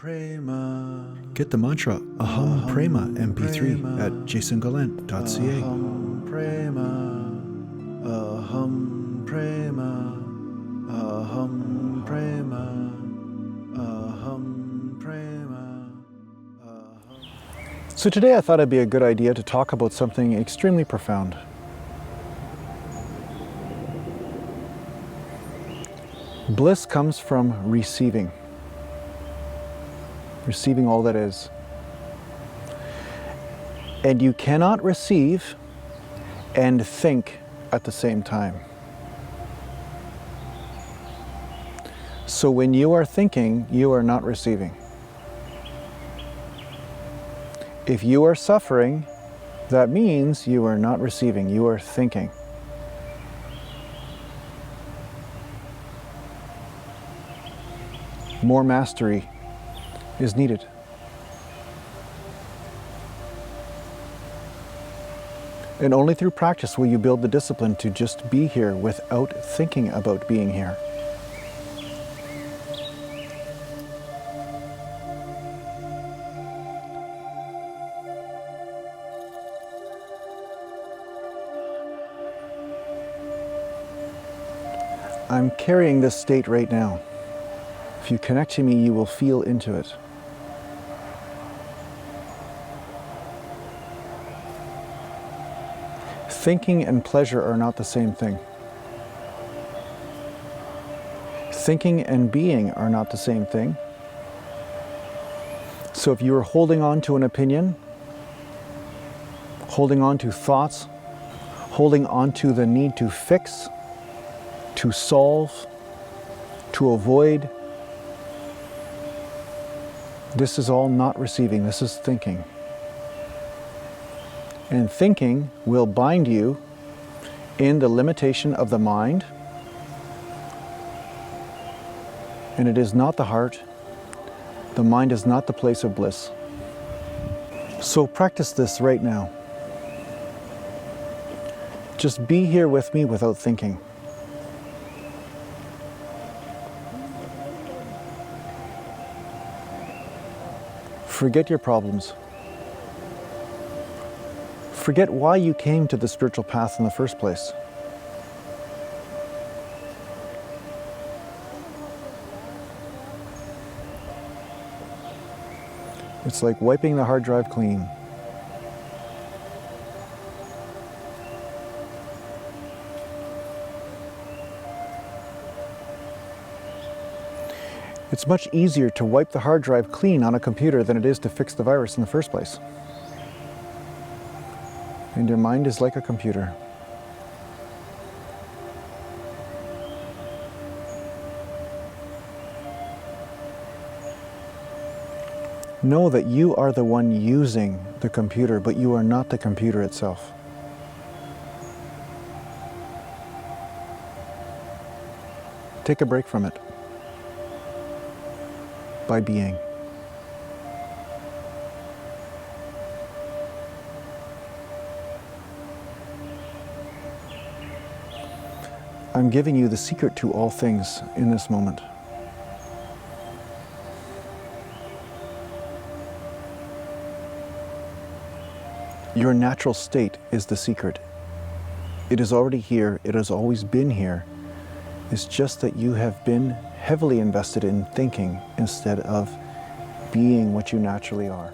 Get the mantra Aham Prema MP3 at JasonGallant.ca. Aham Prema, Aham Prema, Aham Prema, Aham Prema. So today I thought it'd be a good idea to talk about something extremely profound. Bliss comes from receiving all that is. And you cannot receive and think at the same time. So when you are thinking, you are not receiving. If you are suffering, that means you are not receiving, you are thinking. More mastery is needed. And only through practice will you build the discipline to just be here without thinking about being here. I'm carrying this state right now. If you connect to me, you will feel into it. Thinking and pleasure are not the same thing. Thinking and being are not the same thing. So if you are holding on to an opinion, holding on to thoughts, holding on to the need to fix, to solve, to avoid, this is all not receiving, this is thinking. And thinking will bind you in the limitation of the mind. And it is not the heart. The mind is not the place of bliss. So practice this right now. Just be here with me without thinking. Forget your problems. Forget why you came to the spiritual path in the first place. It's like wiping the hard drive clean. It's much easier to wipe the hard drive clean on a computer than it is to fix the virus in the first place. And your mind is like a computer. Know that you are the one using the computer, but you are not the computer itself. Take a break from it by being. I'm giving you the secret to all things in this moment. Your natural state is the secret. It is already here. It has always been here. It's just that you have been heavily invested in thinking instead of being what you naturally are.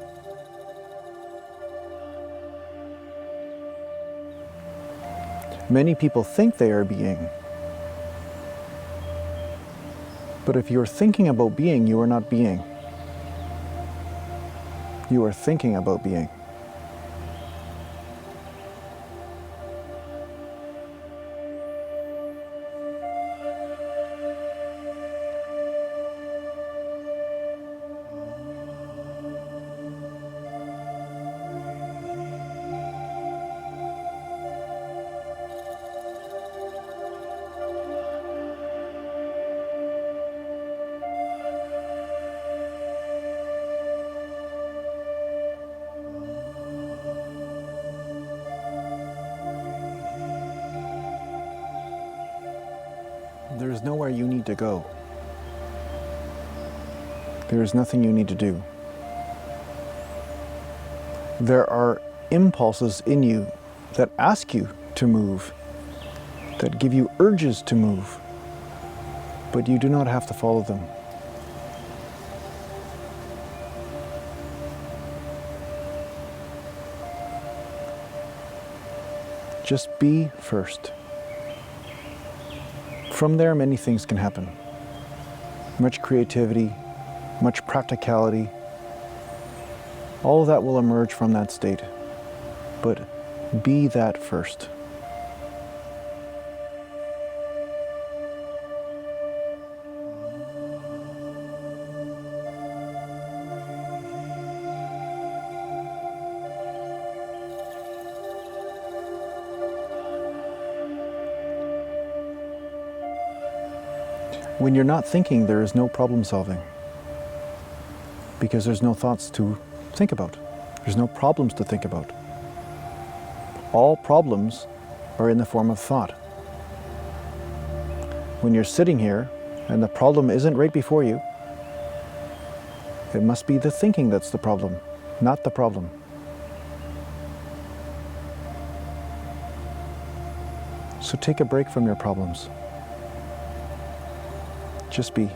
Many people think they are being. But if you're thinking about being, you are not being. You are thinking about being. There is nowhere you need to go. There is nothing you need to do. There are impulses in you that ask you to move, that give you urges to move, but you do not have to follow them. Just be first. From there, many things can happen. Much creativity, much practicality. All of that will emerge from that state. But be that first. When you're not thinking, there is no problem solving, because there's no thoughts to think about. There's no problems to think about. All problems are in the form of thought. When you're sitting here and the problem isn't right before you, it must be the thinking that's the problem, not the problem. So take a break from your problems. Just be.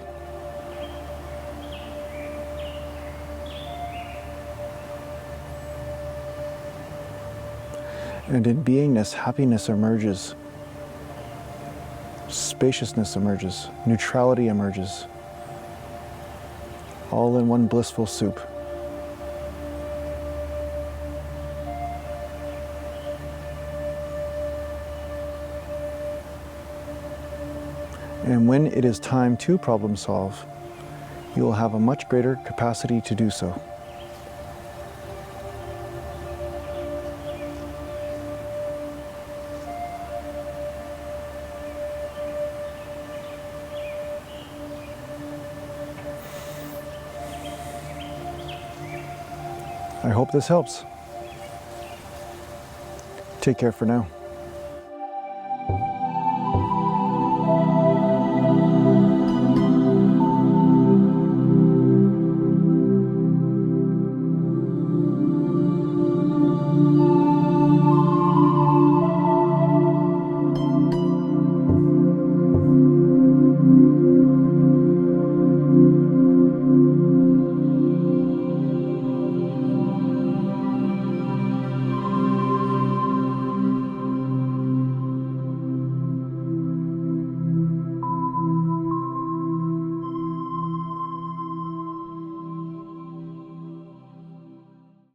And in beingness, happiness emerges, spaciousness emerges, neutrality emerges, all in one blissful soup. And when it is time to problem solve, you will have a much greater capacity to do so. I hope this helps. Take care for now.